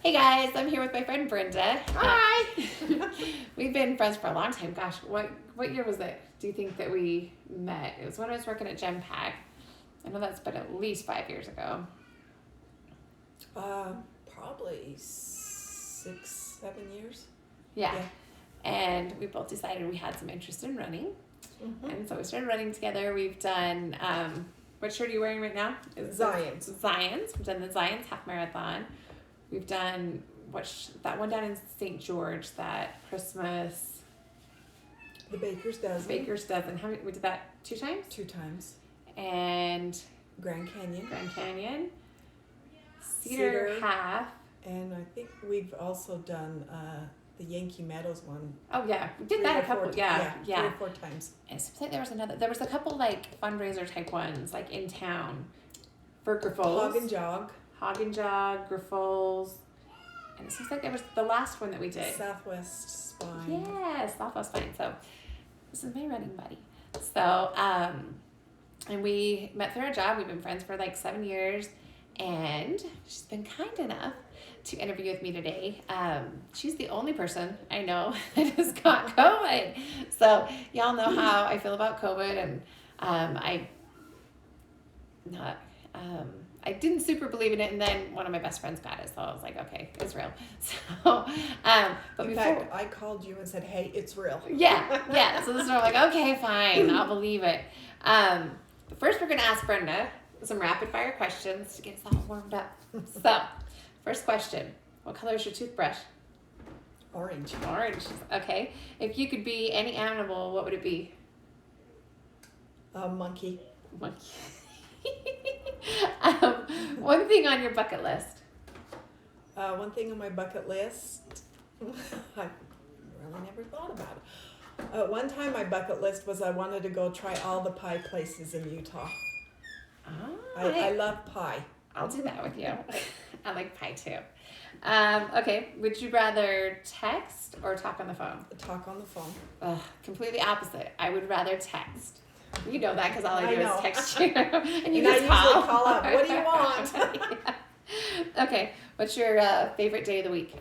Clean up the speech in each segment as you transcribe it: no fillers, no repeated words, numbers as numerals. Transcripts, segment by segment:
Hey guys, I'm here with my friend Brenda. Hi. We've been friends for a long time. Gosh, what year was it? Do you think that we met? It was when I was working at Genpack. I know that's been at least 5 years ago. Probably 6, 7 years. Yeah. And we both decided we had some interest in running. Mm-hmm. And so we started running together. We've done, what shirt are you wearing right now? Zions. Zions. We've done the Zions half marathon. We've done that one down in St. George, that Christmas. The Baker's Dozen. Baker's Dozen. We did that 2 times? 2 times. And Grand Canyon. Cedar Half. And I think we've also done the Yankee Meadows one. Oh yeah, we did that a couple. Yeah. 3 or 4 times. And it seems like there was a couple like fundraiser type ones like in town for Griffols. Hog and Jog, Griffols. And it seems like there was the last one that we did. Southwest Spine. Yes, Southwest Spine. So this is my running buddy. So and we met through our job. We've been friends for like 7 years, and she's been kind enough to interview with me today. She's the only person I know that has got COVID. So y'all know how I feel about COVID, and I didn't super believe in it, and then one of my best friends got it, so I was like, okay, it's real. So, but in fact, I called you and said, hey, it's real. Yeah. So this is where I'm like, okay, fine, I'll believe it. But first, we're gonna ask Brenda some rapid fire questions to get us all warmed up. So, first question: what color is your toothbrush? Orange. Okay. If you could be any animal, what would it be? A monkey. One thing on your bucket list. One thing on my bucket list, I really never thought about it. One time my bucket list was I wanted to go try all the pie places in Utah. I love pie. I'll do that with you. I like pie too. Okay, would you rather text or talk on the phone? Talk on the phone. Completely opposite. I would rather text. You know that because all I do is text you. And I usually call up, what do you want? Yeah. Okay, what's your favorite day of the week?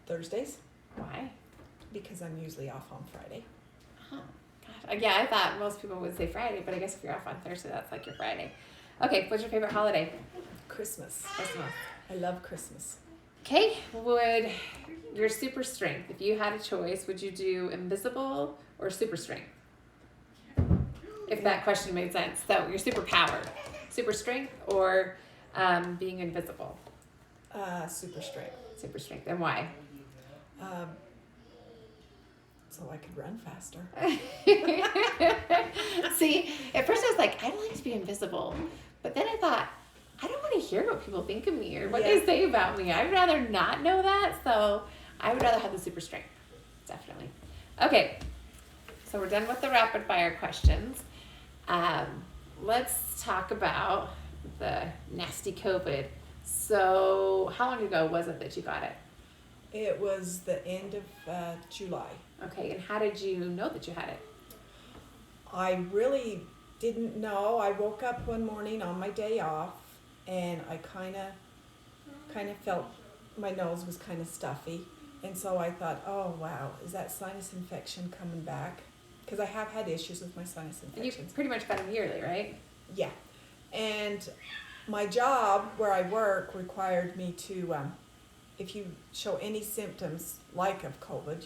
Thursdays. Why? Because I'm usually off on Friday. Oh, gosh. Yeah, I thought most people would say Friday, but I guess if you're off on Thursday, that's like your Friday. Okay, what's your favorite holiday? Christmas. I love Christmas. Okay, would your super strength, if you had a choice, would you do invisible or super strength? If that question made sense. So your superpower, super strength or being invisible? Super strength. Super strength. And why? So I could run faster. See, at first I was like, I'd like to be invisible. But then I thought, I don't want to hear what people think of me or what they say about me. I'd rather not know that. So I would rather have the super strength. Definitely. Okay. So we're done with the rapid fire questions. Let's talk about the nasty COVID. So how long ago was it that you got it? It was the end of July. Okay, and how did you know that you had it? I really didn't know. I woke up one morning on my day off, and I kind of felt my nose was kind of stuffy. And so I thought, oh, wow, is that sinus infection coming back? Because I have had issues with my sinus infections. And you pretty much got them yearly, right? Yeah. And my job where I work required me to, if you show any symptoms like of COVID,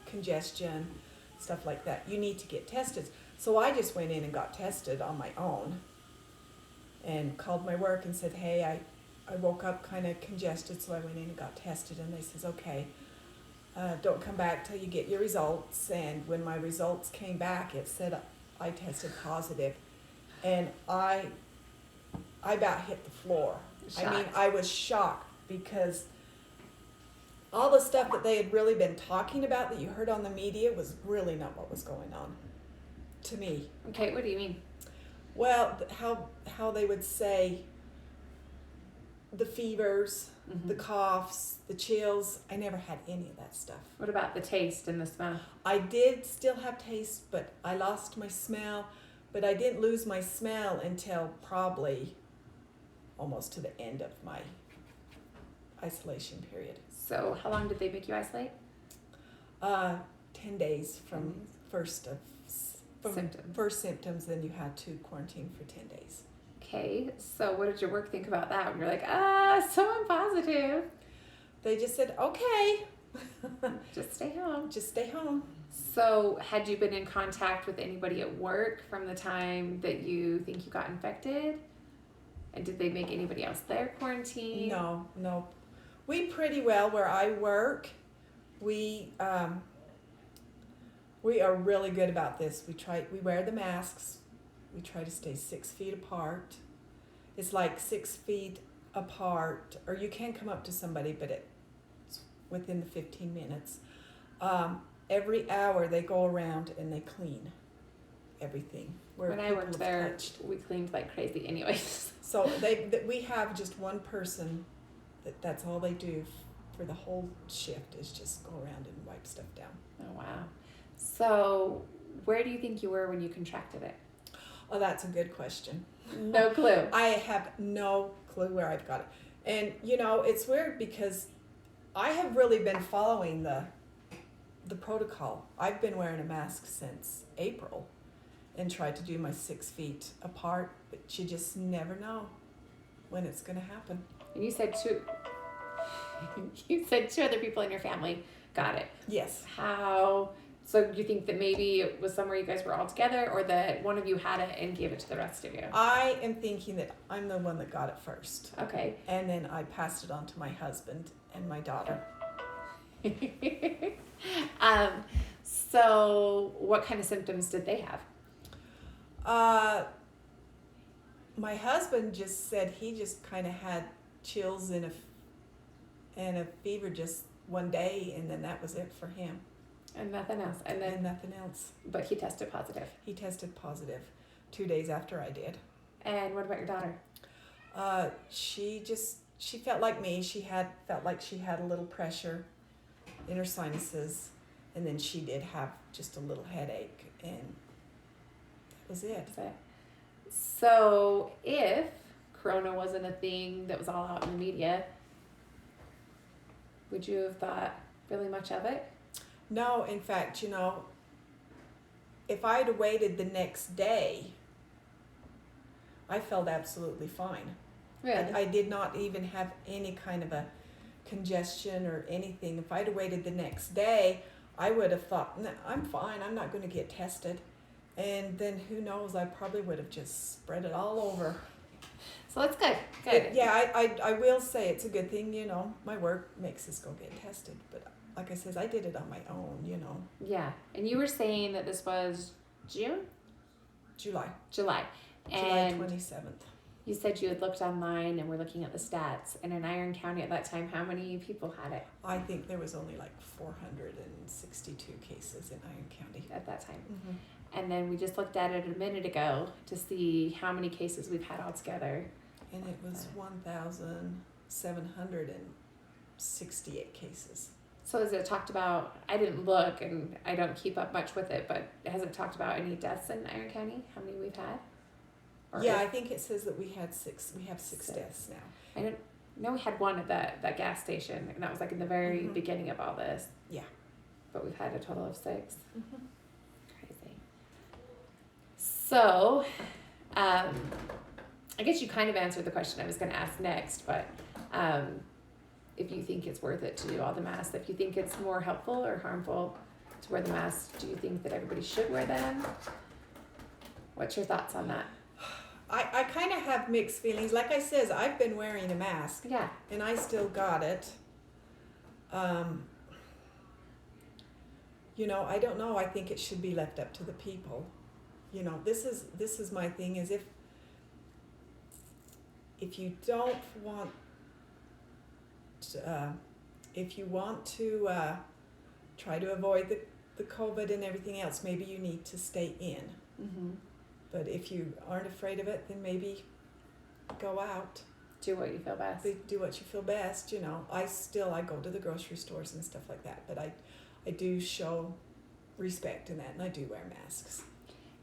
congestion, stuff like that, you need to get tested. So I just went in and got tested on my own and called my work and said, hey, I woke up kind of congested, so I went in and got tested. And they says, okay, don't come back till you get your results. And when my results came back, it said I tested positive. And I about hit the floor. Shocked. I mean, I was shocked because all the stuff that they had really been talking about that you heard on the media was really not what was going on to me. Okay, what do you mean? Well, how they would say the fevers, the coughs, the chills. I never had any of that stuff. What about the taste and the smell? I did still have taste, but I lost my smell. But I didn't lose my smell until probably almost to the end of my isolation period. So how long did they make you isolate? 10 days from first Symptoms. first symptoms, then you had to quarantine for 10 days. Okay, so what did your work think about that when you're like, so I'm positive? They just said, okay, Just stay home. just stay home. So had you been in contact with anybody at work from the time that you think you got infected? And did they make anybody else there quarantine? No. We pretty well, where I work, we are really good about this. We wear the masks. We try to stay 6 feet apart. It's like 6 feet apart, or you can come up to somebody, but it's within the 15 minutes. Every hour they go around and they clean everything. Where When I people worked have there, touched. we cleaned like crazy anyways. So we have just one person that's all they do for the whole shift is just go around and wipe stuff down. Oh, wow. So where do you think you were when you contracted it? Oh, that's a good question. No clue. I have no clue where I've got it. And, it's weird because I have really been following the protocol. I've been wearing a mask since April and tried to do my 6 feet apart, but you just never know when it's going to happen. And you said two other people in your family got it. Yes. How? So you think that maybe it was somewhere you guys were all together, or that one of you had it and gave it to the rest of you? I am thinking that I'm the one that got it first. Okay. And then I passed it on to my husband and my daughter. So what kind of symptoms did they have? My husband just said he just kind of had chills and a fever just one day, and then that was it for him. And nothing else. And then nothing else. But he tested positive. He tested positive 2 days after I did. And what about your daughter? She felt like me. She felt like she had a little pressure in her sinuses, and then she did have just a little headache, and that was it. That's it. So if Corona wasn't a thing that was all out in the media, would you have thought really much of it? No, in fact, if I'd waited the next day, I felt absolutely fine. Really? I did not even have any kind of a congestion or anything. If I'd waited the next day, I would have thought, "No, I'm fine, I'm not going to get tested." And then who knows, I probably would have just spread it all over. So that's good. Good. But yeah, I will say it's a good thing, my work makes us go get tested. But like I said, I did it on my own, Yeah. And you were saying that this was June? July July. And 27th. you said you had looked online and were looking at the stats. And in Iron County at that time, how many people had it I think there was only like 462 cases in Iron County. at that time? Mm-hmm. And then we just looked at it a minute ago to see how many cases we've had altogether. And it was 1,768 cases. So has it talked about, I didn't look and I don't keep up much with it, but has it talked about any deaths in Iron County? How many we've had? Or Yeah, I think it says that we have six deaths now. I didn't know we had one at that gas station, and that was like in the very beginning of all this. Yeah. But we've had a total of 6. Mm-hmm. Crazy. So, I guess you kind of answered the question I was going to ask next, but if you think it's worth it to do all the masks, if you think it's more helpful or harmful to wear the masks, do you think that everybody should wear them? What's your thoughts on that? I kind of have mixed feelings. Like I says, I've been wearing a mask. Yeah. And I still got it. I don't know. I think it should be left up to the people. This is my thing, is if you don't want if you want to try to avoid the COVID and everything else, maybe you need to stay in. Mm-hmm. But if you aren't afraid of it, then maybe go out. Do what you feel best. Do what you feel best. I go to the grocery stores and stuff like that, but I do show respect in that, and I do wear masks.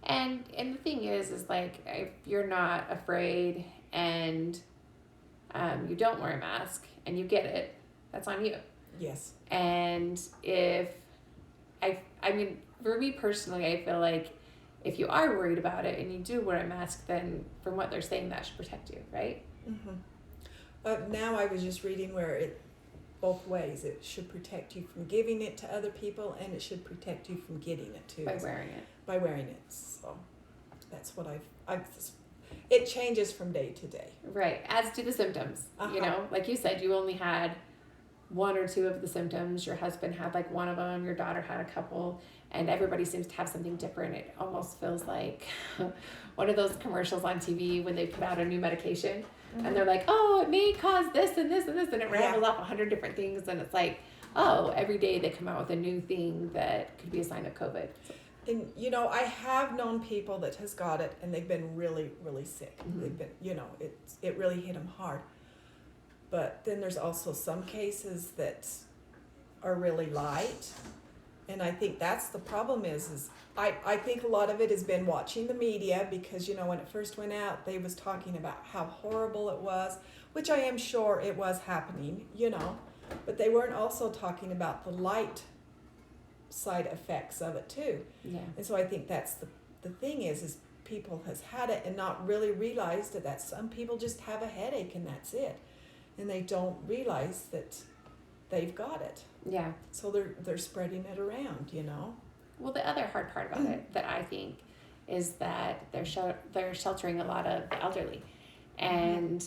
And the thing is like, if you're not afraid and you don't wear a mask and you get it, that's on you. Yes. And if I mean, for me personally, I feel like if you are worried about it and you do wear a mask, then from what they're saying, that should protect you, right? Now I was just reading where it both ways. It should protect you from giving it to other people, and it should protect you from getting it too. By wearing it. By wearing it. So that's what I've it changes from day to day. Right, as do the symptoms. You know, like you said, you only had one or two of the symptoms. Your husband had like one of them, your daughter had a couple, and everybody seems to have something different. It almost feels like one of those commercials on TV when they put out a new medication and they're like, oh, it may cause this and this and this, and it rambles off 100 different things, and it's like, oh, every day they come out with a new thing that could be a sign of COVID. So. And you know, I have known people that has got it and they've been really, really sick. They've been, you know, it really hit them hard. But then there's also some cases that are really light. And I think that's the problem is I think a lot of it has been watching the media, because, you know, when it first went out, they was talking about how horrible it was, which I am sure it was happening, you know, but they weren't also talking about the light side effects of it too. Yeah. And so I think that's the thing is people has had it and not really realized that some people just have a headache and that's it. And they don't realize that they've got it. Yeah. So they're spreading it around, you know. Well, the other hard part about it that I think is that they're sheltering a lot of the elderly. And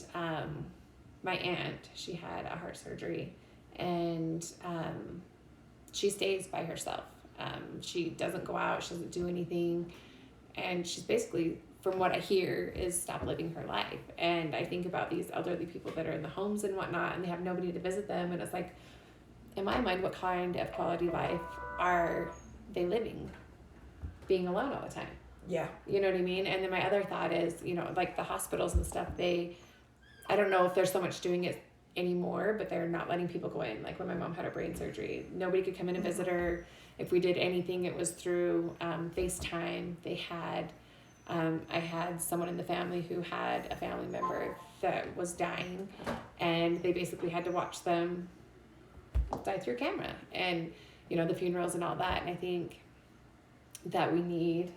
my aunt, she had a heart surgery, and she stays by herself. She doesn't go out, she doesn't do anything, and she's basically, from what I hear, is stop living her life. And I think about these elderly people that are in the homes and whatnot, and they have nobody to visit them, and it's like, in my mind, what kind of quality life are they living, being alone all the time? Yeah. You know what I mean? And then my other thought is, you know, like the hospitals and stuff, I don't know if they're so much doing it anymore, but they're not letting people go in. Like when my mom had her brain surgery, nobody could come in and visit her. If we did anything, it was through FaceTime. They had, I had someone in the family who had a family member that was dying, and they basically had to watch them die through camera, and, you know, the funerals and all that. And I think that we need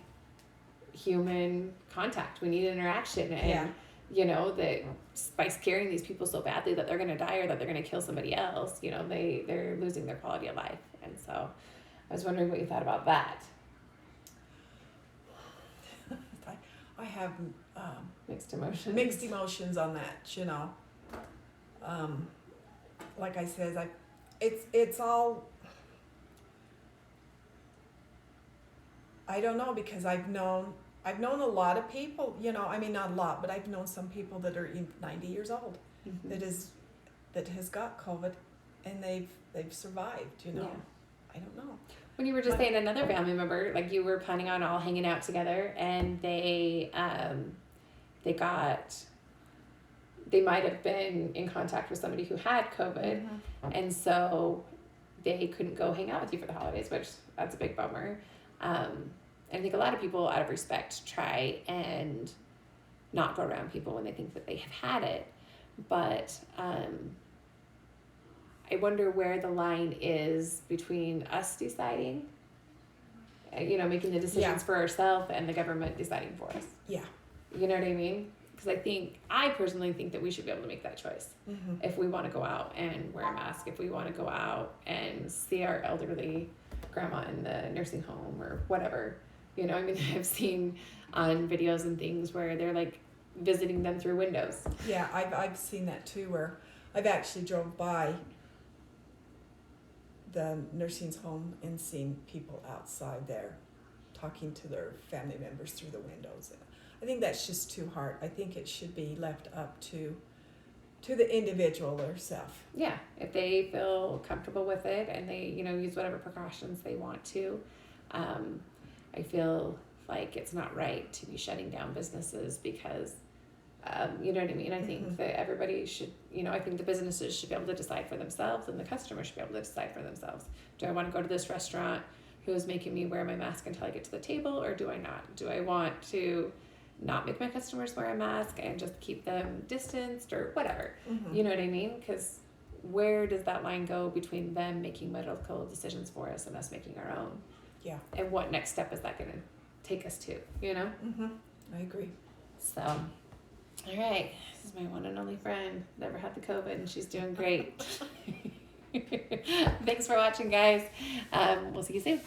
human contact. We need interaction. And, you know, that by scaring these people so badly that they're going to die or that they're going to kill somebody else, you know, they're losing their quality of life. And so I was wondering what you thought about that. I have mixed emotions on that, you know. Like I said, it's all, I don't know, because I've known a lot of people, you know, I mean, not a lot, but I've known some people that are 90 years old that has got COVID, and they've survived, you know. Yeah. I don't know. When you were just saying another family member, like you were planning on all hanging out together, and they might have been in contact with somebody who had COVID, and so they couldn't go hang out with you for the holidays, which that's a big bummer. I think a lot of people, out of respect, try and not go around people when they think that they have had it. But I wonder where the line is between us deciding, you know, making the decisions for ourselves, and the government deciding for us. Yeah. You know what I mean? Because I personally think that we should be able to make that choice. If we want to go out and wear a mask, if we want to go out and see our elderly grandma in the nursing home or whatever. You know, I mean, I've seen on videos and things where they're like visiting them through windows. Yeah, I've seen that too, where I've actually drove by the nursing home and seen people outside there talking to their family members through the windows. I think that's just too hard. I think it should be left up to the individual themselves. Yeah, if they feel comfortable with it and they, you know, use whatever precautions they want to. I feel like it's not right to be shutting down businesses because, you know what I mean? I think that everybody should, you know, I think the businesses should be able to decide for themselves, and the customers should be able to decide for themselves. Do I want to go to this restaurant who is making me wear my mask until I get to the table, or do I not? Do I want to not make my customers wear a mask and just keep them distanced or whatever. Mhm. You know what I mean? Because where does that line go between them making medical decisions for us and us making our own? Yeah. And what next step is that going to take us to, you know? Mhm. I agree. So, all right. This is my one and only friend. Never had the COVID and she's doing great. Thanks for watching, guys. We'll see you soon.